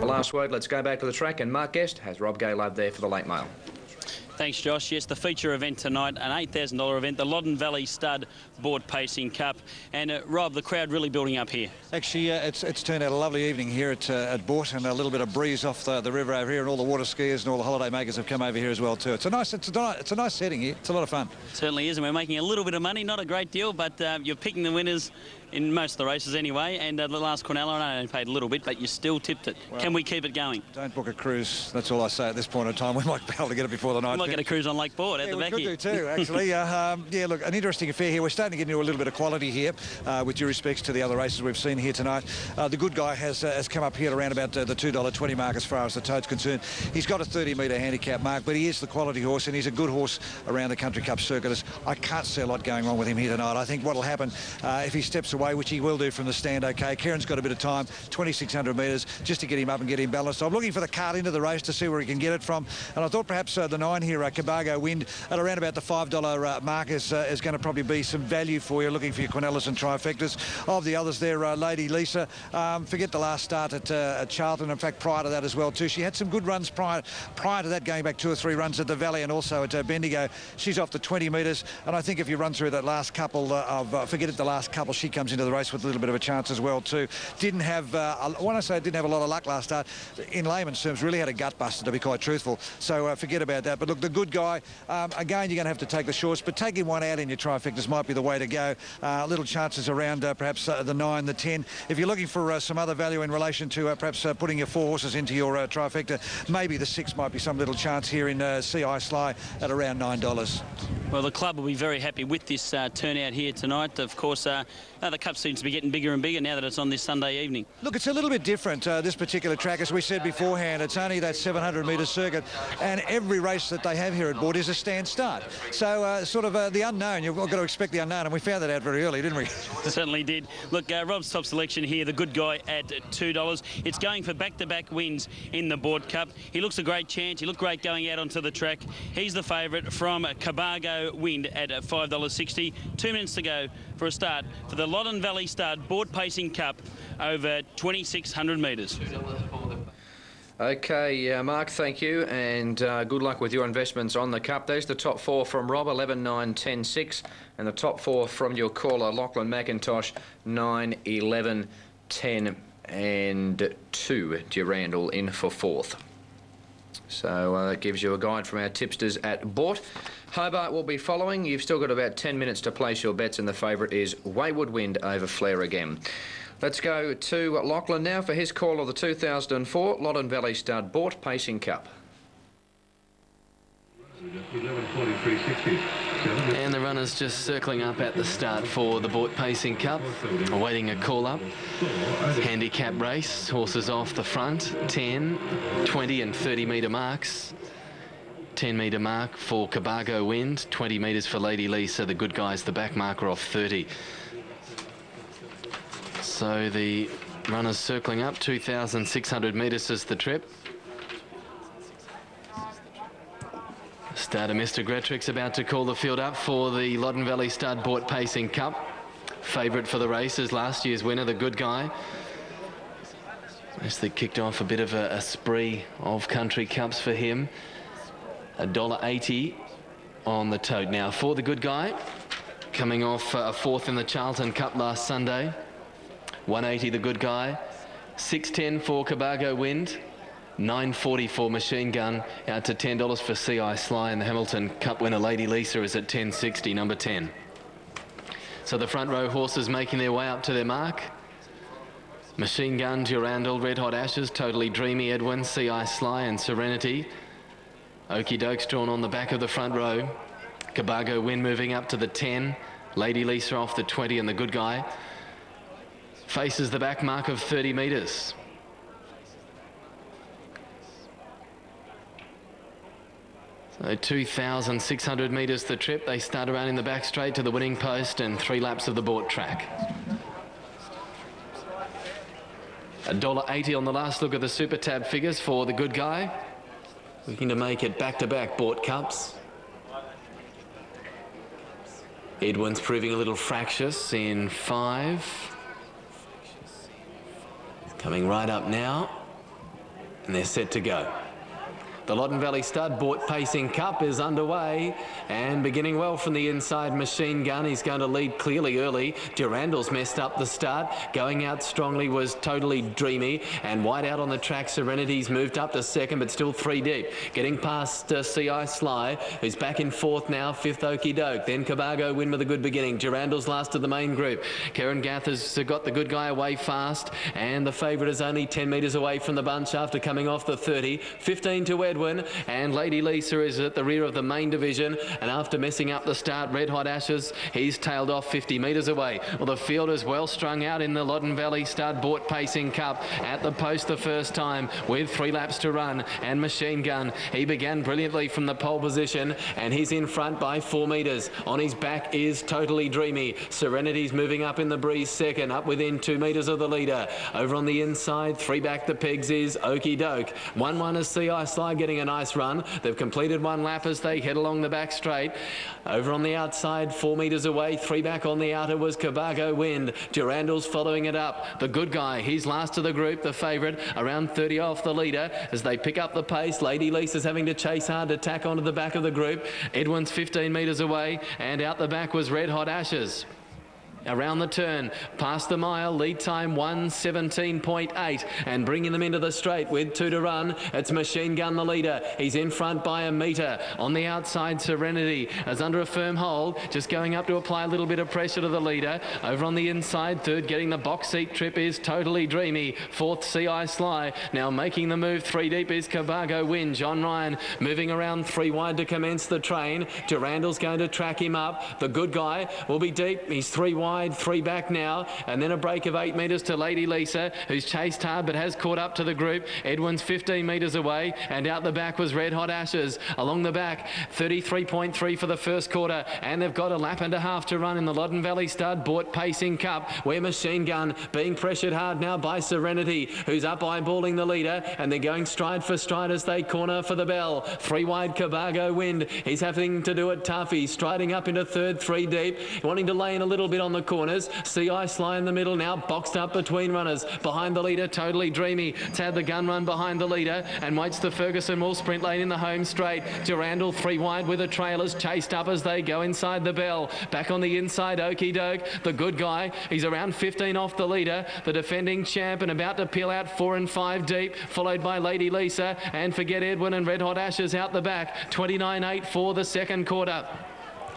the last word. Let's go back to the track, and Mark Guest has Rob Gaylove there for the late mail. Thanks, Josh. Yes, the feature event tonight, an $8,000 event, the Loddon Valley Stud Boort Pacing Cup. And Rob, the crowd really building up here. Actually, it's turned out a lovely evening here at Boort, and a little bit of breeze off the river over here, and all the water skiers and all the holiday makers have come over here as well too. It's a nice setting here. It's a lot of fun. It certainly is, and we're making a little bit of money, not a great deal, but you're picking the winners in most of the races anyway. And the last Cornell, I only paid a little bit, but you still tipped it. Well, can we keep it going? Don't book a cruise. That's all I say at this point in time. We might be able to get it before the night. We might get a cruise on Lake Boort at the back here. We could do too, actually. Yeah, look, an interesting affair here. We're starting to get into a little bit of quality here, with due respects to the other races we've seen here tonight. The good guy has come up here around about the $2.20 mark as far as the tote's concerned. He's got a 30-metre handicap mark, but he is the quality horse, and he's a good horse around the Country Cup circuit. I can't see a lot going wrong with him here tonight. I think what will happen if he steps away, which he will do from the stand, okay. Karen's got a bit of time, 2,600 metres, just to get him up and get him balanced. I'm looking for the card into the race to see where he can get it from, and I thought perhaps the 9 here, Cabargo Wind, at around about the $5 mark is going to probably be some value for you, looking for your Quinellas and trifectas. Of the others there, Lady Lisa, forget the last start at Charlton. In fact, prior to that as well too, she had some good runs prior to that, going back 2 or 3 runs at the Valley and also at Bendigo. She's off the 20 metres, and I think if you run through that last couple forget it, the last couple, she comes into the race with a little bit of a chance as well too. Didn't have, when I say didn't have a lot of luck last start, in layman's terms, really had a gut buster, to be quite truthful. So forget about that. But look, the good guy, again, you're going to have to take the shorts, but taking one out in your trifectas might be the way to go. Little chances around perhaps the 9, the 10. If you're looking for some other value in relation to perhaps putting your 4 horses into your trifecta, maybe the 6 might be some little chance here in CI Sly at around $9. Well, the club will be very happy with this turnout here tonight. Of course, the cup seems to be getting bigger and bigger now that it's on this Sunday evening. Look, it's a little bit different, this particular track. As we said beforehand, it's only that 700-metre circuit, and every race that they have here at Boort is a stand start. So sort of the unknown. You've got to expect the unknown, and we found that out very early, didn't we? Certainly did. Look, Rob's top selection here, the good guy at $2. It's going for back-to-back wins in the Boort Cup. He looks a great chance. He looked great going out onto the track. He's the favourite from Cabargo Wind at $5.60. 2 minutes to go for a start for the Loddon Valley Stud Boort Pacing Cup over 2,600 metres. Okay, Mark, thank you, and good luck with your investments on the Cup. There's the top 4 from Rob, 11, 9, 10, 6, and the top 4 from your caller, Lachlan McIntosh, 9, 11, 10, and 2. Durandal in for 4th. So that gives you a guide from our tipsters at Boort. Hobart will be following. You've still got about 10 minutes to place your bets, and the favourite is Wayward Wind over Flair again. Let's go to Lachlan now for his call of the 2004 Loddon Valley Stud Boort Pacing Cup. And the runners just circling up at the start for the Boort Pacing Cup, awaiting a call-up. Handicap race, horses off the front, 10, 20 and 30-metre marks. 10-metre mark for Cabargo Wind, 20 metres for Lady Lisa. The good guys, the back marker off 30. So the runners circling up, 2,600 metres is the trip. Starter Mr. Gretrick's about to call the field up for the Loddon Valley Stud Boort Pacing Cup. Favourite for the race is last year's winner, the good guy. Actually kicked off a bit of a spree of country cups for him. $1.80 on the tote now for the good guy. Coming off a 4th in the Charlton Cup last Sunday. 180 the good guy, 610 for Cabargo Wind, 940 for Machine Gun, out to $10 for CI Sly, and the Hamilton Cup winner Lady Lisa is at 1060, number 10. So the front row horses making their way up to their mark. Machine Gun, Durandal, Red Hot Ashes, Totally Dreamy, Edwin, CI Sly and Serenity. Okie Dokes drawn on the back of the front row. Cabargo Wind moving up to the 10, Lady Lisa off the 20, and the good guy faces the back mark of 30 metres. So 2,600 metres the trip. They start around in the back straight to the winning post and 3 laps of the Boort track. $1.80 on the last look at the Super Tab figures for the good guy. Looking to make it back-to-back Boort Cups. Edwin's proving a little fractious in 5. Coming right up now. And they're set to go. The Loddon Valley Stud Boort Pacing Cup is underway and beginning well from the inside. Machine Gun, he's going to lead clearly early. Durandal's messed up the start. Going out strongly was Totally Dreamy, and wide out on the track, Serenity's moved up to second, but still 3 deep. Getting past CI Sly, who's back in fourth now. Fifth Okie Doke, then Cabargo Win with a good beginning. Durandal's last of the main group. Karen Gath has got the good guy away fast, and the favourite is only 10 metres away from the bunch after coming off the 30. 15 to Edwin, and Lady Lisa is at the rear of the main division, and after messing up the start, Red Hot Ashes, he's tailed off 50 metres away. Well, the field is well strung out in the Loddon Valley Stud Boort Pacing Cup at the post the first time with 3 laps to run, and Machine Gun, he began brilliantly from the pole position, and he's in front by 4 metres. On his back is Totally Dreamy. Serenity's moving up in the breeze second, up within 2 metres of the leader. Over on the inside, 3 back the pegs is Okie Doke. 1-1 is CI Sly getting a nice run. They've completed 1 lap as they head along the back straight. Over on the outside, 4 metres away, 3 back on the outer was Cabargo Wind. Durandal's following it up. The good guy, he's last of the group, the favourite, around 30 off the leader as they pick up the pace. Lady Lisa's having to chase hard to tack onto the back of the group. Edwin's 15 metres away, and out the back was Red Hot Ashes. Around the turn, past the mile, lead time 1:17.8, and bringing them into the straight with 2 to run, it's Machine Gun the leader. He's in front by a metre. On the outside, Serenity is under a firm hold, just going up to apply a little bit of pressure to the leader. Over on the inside, third getting the box seat trip is Totally Dreamy. Fourth, CI Sly. Now making the move 3 deep is Cabargo Win. John Ryan moving around 3 wide to commence the train. Durandal's going to track him up. The good guy will be deep. He's 3 wide. 3 back now, and then a break of 8 metres to Lady Lisa, who's chased hard but has caught up to the group. Edwin's 15 metres away, and out the back was Red Hot Ashes. Along the back, 33.3 for the first quarter, and they've got a lap and a half to run in the Loddon Valley Stud Boort Pacing Cup, where Machine Gun being pressured hard now by Serenity, who's up eyeballing the leader, and they're going stride for stride as they corner for the bell. 3 wide Cabargo Wind, he's having to do it tough. He's striding up into third, 3 deep, wanting to lay in a little bit on the corners. CI Sly in the middle now, boxed up between runners. Behind the leader, Totally Dreamy. It's had the gun run behind the leader and waits the Ferguson Mill sprint lane in the home straight. Durandal 3 wide with the trailers chased up as they go inside the bell. Back on the inside, Okie Doke, the good guy. He's around 15 off the leader. The defending champ and about to peel out 4 and 5 deep, followed by Lady Lisa and Forget Edwin and Red Hot Ashes out the back. 29.8 for the second quarter.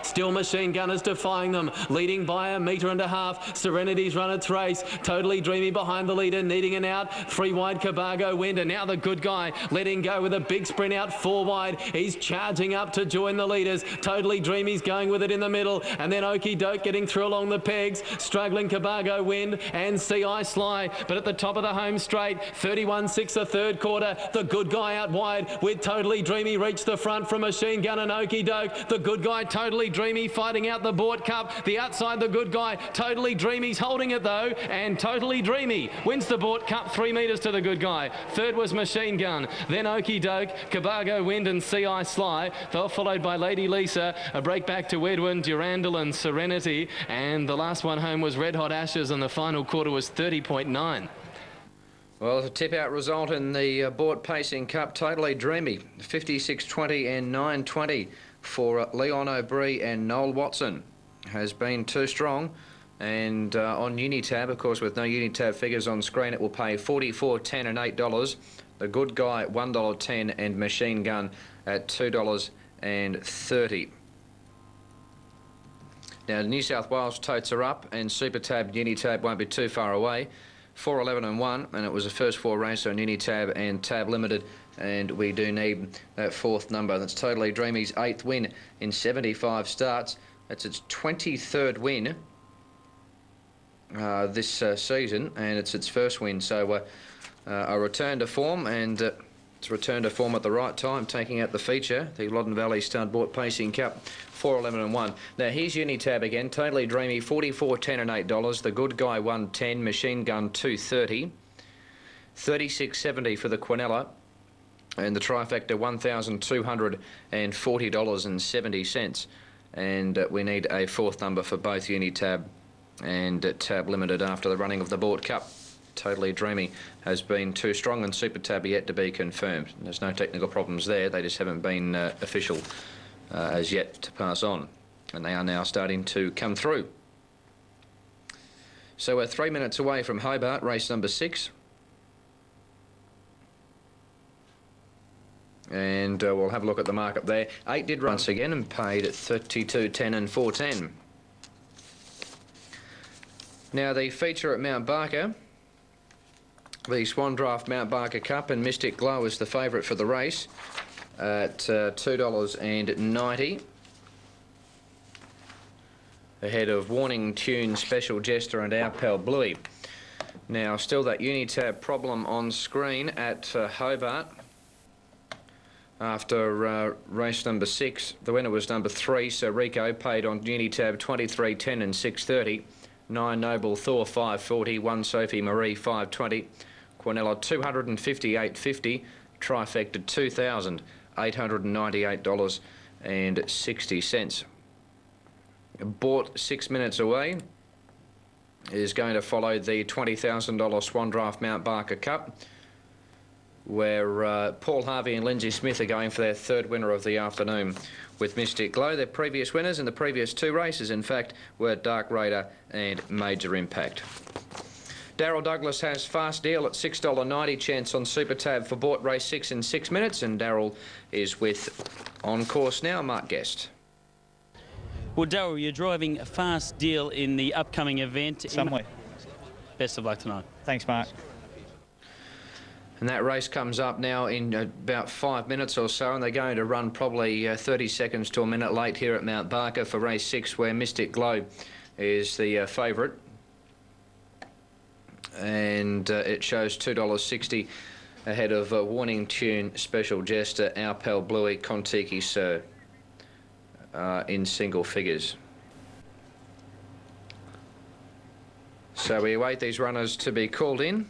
Still Machine Gunners defying them, leading by a metre and a half. Serenity's run its race. Totally Dreamy behind the leader, needing an out. 3 wide Cabargo Wind, and now the good guy letting go with a big sprint out 4 wide. He's charging up to join the leaders. Totally Dreamy's going with it in the middle, and then Okie Doke getting through along the pegs. Struggling Cabargo Wind and CI Sly, but at the top of the home straight, 31.6 the third quarter. The good guy out wide with Totally Dreamy reached the front from Machine Gun and Okie Doke. The good guy Totally Dreamy fighting out the Boort Cup. The outside, the good guy, Totally Dreamy's holding it though, and Totally Dreamy wins the Boort Cup 3 metres to the good guy. Third was Machine Gun, then Okie Doke, Cabargo Wind and CI Sly. They were followed by Lady Lisa, a break back to Edwin, Durandal and Serenity, and the last one home was Red Hot Ashes, and the final quarter was 30.9. Well, the tip-out result in the Boort Pacing Cup, Totally Dreamy, 56.20 and 9.20 for Leon O'Brien and Noel Watson. Has been too strong. And on Unitab, of course, with no Unitab figures on screen, it will pay $44.10 and $8. The Good Guy, $1.10, and Machine Gun at $2.30. Now, New South Wales totes are up, and Super Tab, Unitab won't be too far away. 4.11 and 1, and it was the first 4 race on Unitab and Tab Limited, and we do need that 4th number. That's Totally Dreamy's 8th win in 75 starts. That's its 23rd win this season, and it's its first win. So a return to form, and it's returned to form at the right time, taking out the feature, the Loddon Valley Stud Boort Pacing Cup, 4.11 and 1. Now here's Unitab again. Totally Dreamy, $44.10 and $8. The Good Guy, $1.10. Machine Gun, $2.30. $36.70 for the Quinella, and the trifecta, $1,240.70. And we need a 4th number for both Unitab and Tab Limited after the running of the Boort Cup. Totally Dreamy has been too strong, and Super Tab yet to be confirmed. There's no technical problems there. They just haven't been official as yet to pass on, and they are now starting to come through. So we're 3 minutes away from Hobart, race number 6. And we'll have a look at the markup there. 8 did run once again and paid at 32, 10 and 410. Now the feature at Mount Barker, the Swan Draft Mount Barker Cup, and Mystic Glow is the favourite for the race at $2.90. Ahead of Warning Tune, Special Jester and Our Pal Bluey. Now still that Unitab problem on screen at Hobart. After race number 6, the winner was number 3, Sir Rico, paid on Unitab 23, 10 and 630. 9 Noble Thor 540, 1 Sophie Marie 520, Quinella 258.50, trifecta $2,898.60. Boort 6 minutes away is going to follow the $20,000 Swan Draft Mount Barker Cup, where Paul Harvey and Lindsay Smith are going for their 3rd winner of the afternoon with Mystic Glow. Their previous winners in the previous 2 races, in fact, were Dark Raider and Major Impact. Daryl Douglas has Fast Deal at $6.90, chance on Super Tab for Boort race 6 in 6 minutes, and Daryl is with On Course Now, Mark Guest. Well, Daryl, you're driving a Fast Deal in the upcoming event. Somewhere. Best of luck tonight. Thanks, Mark. And that race comes up now in about 5 minutes or so, and they're going to run probably 30 seconds to a minute late here at Mount Barker for race 6, where Mystic Glow is the favourite. And it shows $2.60 ahead of Warning Tune, Special Jester, Our Pal Bluey, Kontiki Sir in single figures. So we await these runners to be called in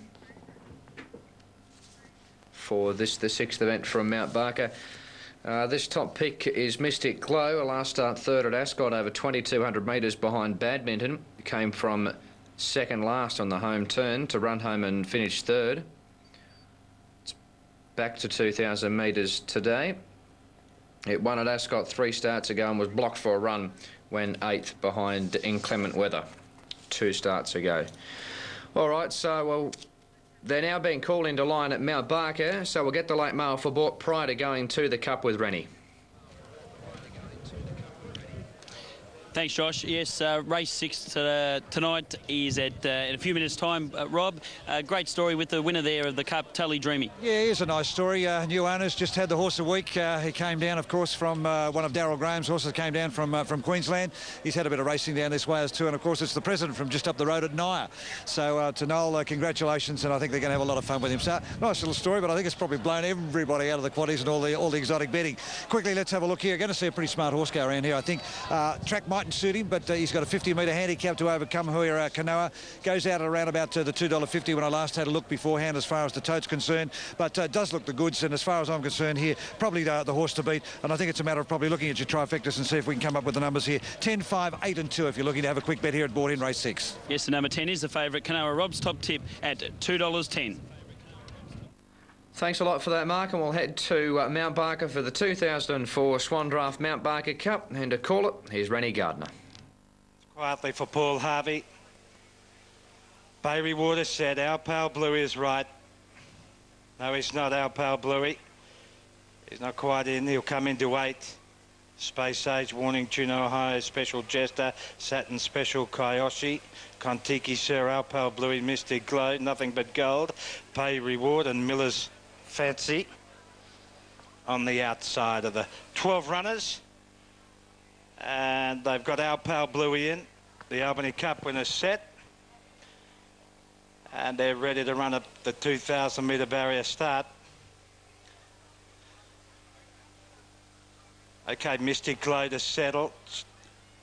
for the 6th event from Mount Barker. This top pick is Mystic Glow, a last start 3rd at Ascot, over 2,200 metres behind Badminton. Came from 2nd last on the home turn to run home and finish 3rd. It's back to 2,000 metres today. It won at Ascot 3 starts ago and was blocked for a run when 8th behind Inclement Weather 2 starts ago. All right, so well, they're now being called into line at Mount Barker, so we'll get the late mail for Boort prior to going to the Cup with Rennie. Thanks, Josh. Yes, race 6 tonight is at in a few minutes' time. Rob, great story with the winner there of the Cup, Totally Dreamy. Yeah, here's a nice story. New owners just had the horse a week. He came down, of course, from one of Darryl Graham's horses. Came down from Queensland. He's had a bit of racing down this way as too, and of course it's the president from just up the road at Naya. So to Noel, congratulations, and I think they're going to have a lot of fun with him. So nice little story, but I think it's probably blown everybody out of the quaddies and all the exotic betting. Quickly, let's have a look here. Going to see a pretty smart horse go around here, I think. Track mightn't suit him, but he's got a 50-metre handicap to overcome here. Kanoa goes out at around about the $2.50 when I last had a look beforehand as far as the tote's concerned, but does look the goods, and as far as I'm concerned here, probably the horse to beat, and I think it's a matter of probably looking at your trifectas and see if we can come up with the numbers here. 10, 5, 8 and 2 if you're looking to have a quick bet here at Boort in race 6. Yes, the number 10 is the favourite. Kanoa. Rob's top tip at $2.10. Thanks a lot for that, Mark, and we'll head to Mount Barker for the 2004 Swan Draft Mount Barker Cup, and to call it, here's Rennie Gardner. Quietly for Paul Harvey. Baby Water said Our Pal Bluey is right. No, he's not Our Pal Bluey. He's not quite in. He'll come into 8. Space Age, Warning Tune, Ohio, Special Jester, Saturn Special, Kyoshi, Kontiki Sir, Our Pal Bluey, Mystic Glow, Nothing But Gold, Pay Reward and Miller's Fancy on the outside of the 12 runners. And they've got Our Pal Bluey in, the Albany Cup winners set. And they're ready to run at the 2,000 metre barrier start. Okay, Mystic Glow to settle.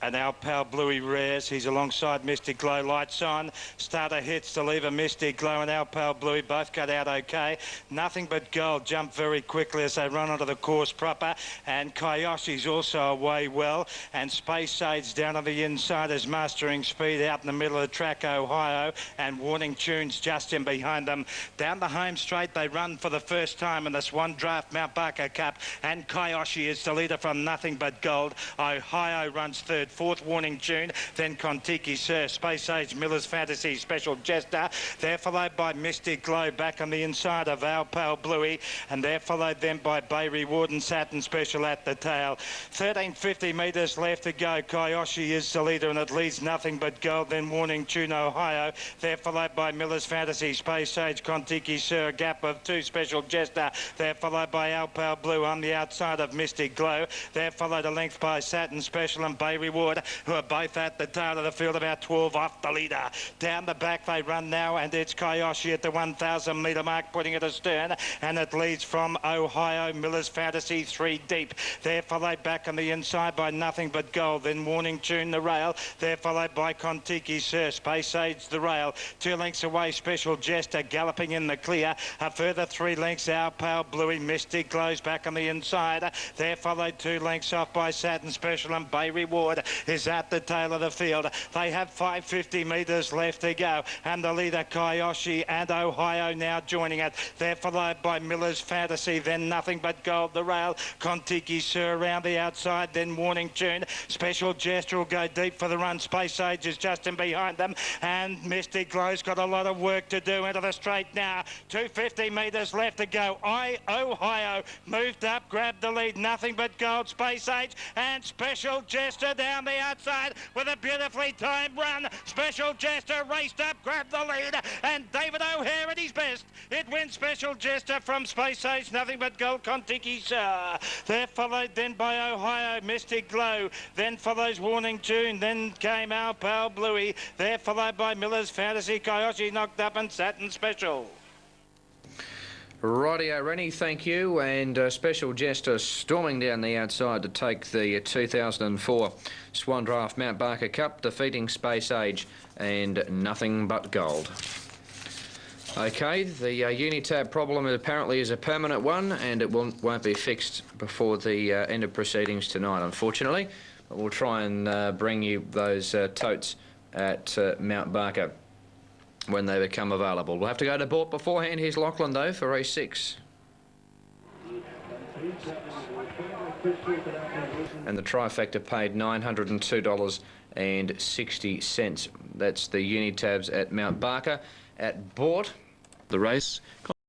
And our pal Bluey Rares, he's alongside Mystic Glow. Lights on, starter hits to leave a Mystic Glow and our pal Bluey both cut out okay. Nothing But Gold jump very quickly as they run onto the course proper, and Kayoshi's also away well, and Space Sage down on the inside is mastering speed out in the middle of the track, Ohio, and Warning Tunes just in behind them. Down the home straight they run for the first time in this one draft Mount Barker Cup, and Kayoshi is the leader from Nothing But Gold. Ohio runs third, fourth Warning Tune, then Kontiki Sir, Space Age, Miller's Fantasy, Special Jester. They're followed by Mystic Glow back on the inside of our pal Bluey, and they're followed then by Bay Reward and Saturn Special at the tail. 1350 metres left to go. Kayoshi is the leader and it leads Nothing But Gold, then Warning Tune, Ohio. They're followed by Miller's Fantasy, Space Age, Kontiki Sir, a gap of 2, Special Jester. They're followed by our pal Blue on the outside of Mystic Glow. They're followed a length by Saturn Special and Bay Reward, who are both at the tail of the field, about 12 off the leader. Down the back they run now, and it's Kayoshi at the 1,000 metre mark, putting it astern, and it leads from Ohio, Miller's Fantasy, 3 deep. They're followed back on the inside by Nothing But Gold, then Warning Tune, the rail. They're followed by Kontiki Sir, Space Age, the rail. 2 lengths away, Special Jester galloping in the clear. A further 3 lengths, our pal Bluey, Mystic Glows back on the inside. They're followed 2 lengths off by Saturn Special, and Bay Reward is at the tail of the field. They have 550 metres left to go, and the leader Kayoshi and Ohio now joining it. They're followed by Miller's Fantasy, then Nothing But Gold, the rail. Kontiki Sir around the outside, then Warning Tune. Special Jester will go deep for the run. Space Age is just in behind them, and Mystic Glow's got a lot of work to do into the straight now. 250 metres left to go. Ohio moved up, grabbed the lead. Nothing But Gold, Space Age, and Special Jester down the outside with a beautifully timed run. Special Jester raced up, grabbed the lead, and David O'Hare at his best. It wins Special Jester from Space Age, Nothing But Gold, Kontiki Sir. They're followed then by Ohio, Mystic Glow, then follows Warning Tune, then came our pal Bluey. They're followed by Miller's Fantasy, Kayoshi knocked up, and Saturn Special. Rightio, Rennie, thank you. And Special Jester storming down the outside to take the 2004 Swan Draft Mount Barker Cup, defeating Space Age and Nothing But Gold. Okay, the Unitab problem apparently is a permanent one, and it won't be fixed before the end of proceedings tonight, unfortunately. But we'll try and bring you those totes at Mount Barker when they become available. We'll have to go to Boort beforehand. Here's Lachlan, though, for race 6. And the trifecta paid $902.60. That's the Unitabs at Mount Barker. At Boort, The race